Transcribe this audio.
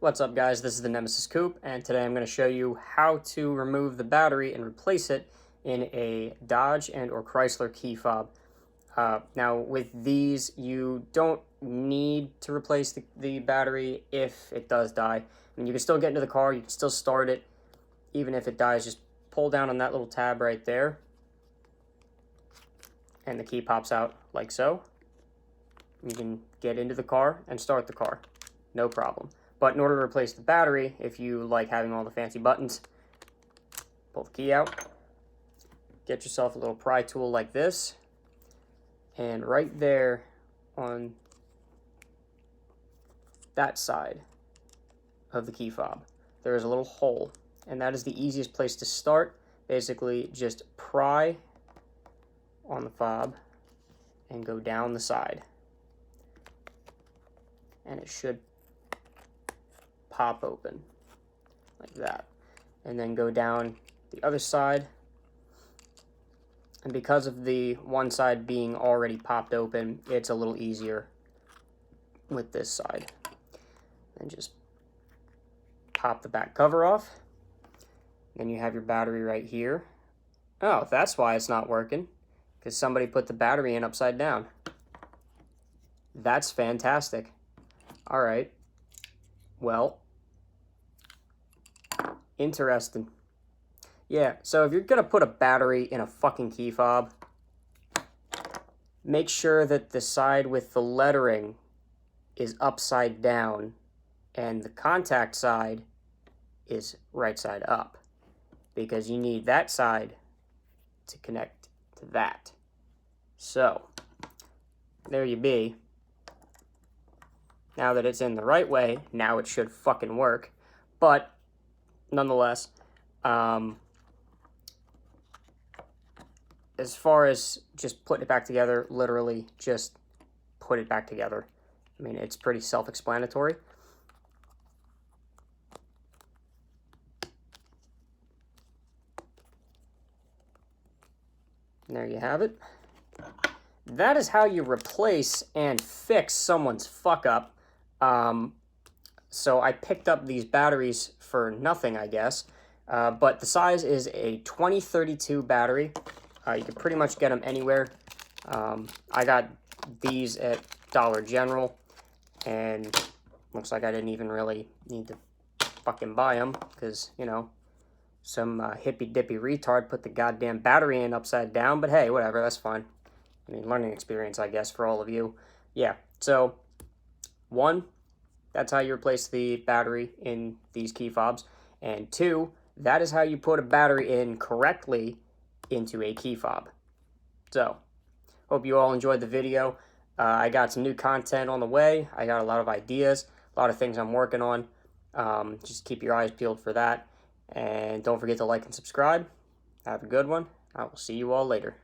What's up, guys? This is the Nemesis Coupe, and today I'm going to show you how to remove the battery and replace it in a Dodge and or Chrysler key fob. Now, with these, you don't need to replace the battery if it does die. I mean, you can still get into the car, you can still start it, even if it dies. Just pull down on that little tab right there, and the key pops out like so. You can get into the car and start the car, no problem. But in order to replace the battery, if you like having all the fancy buttons, pull the key out, get yourself a little pry tool like this, and right there on that side of the key fob, there is a little hole, and that is the easiest place to start. Basically, just pry on the fob and go down the side, and it should pop open like that, and then go down the other side. And because of the one side being already popped open, it's a little easier with this side. And just pop the back cover off. Then you have your battery right here. Oh, that's why it's not working, because somebody put the battery in upside down. That's fantastic. All right. Well, interesting. Yeah, so if you're going to put a battery in a fucking key fob, make sure that the side with the lettering is upside down and the contact side is right side up, because you need that side to connect to that. So, there you be. Now that it's in the right way, now it should fucking work. But, nonetheless, as far as just putting it back together, literally just put it back together. I mean, it's pretty self-explanatory. And there you have it. That is how you replace and fix someone's fuck up. So I picked up these batteries for nothing, I guess. But the size is a 2032 battery. You can pretty much get them anywhere. I got these at Dollar General, and looks like I didn't even really need to fucking buy them, because, you know, some hippy-dippy retard put the goddamn battery in upside down. But hey, whatever, that's fine. I mean, learning experience, I guess, for all of you. Yeah, so, one, that's how you replace the battery in these key fobs. And two, that is how you put a battery in correctly into a key fob. So, hope you all enjoyed the video. I got some new content on the way. I got a lot of ideas, a lot of things I'm working on. Just keep your eyes peeled for that. And don't forget to like and subscribe. Have a good one. I will see you all later.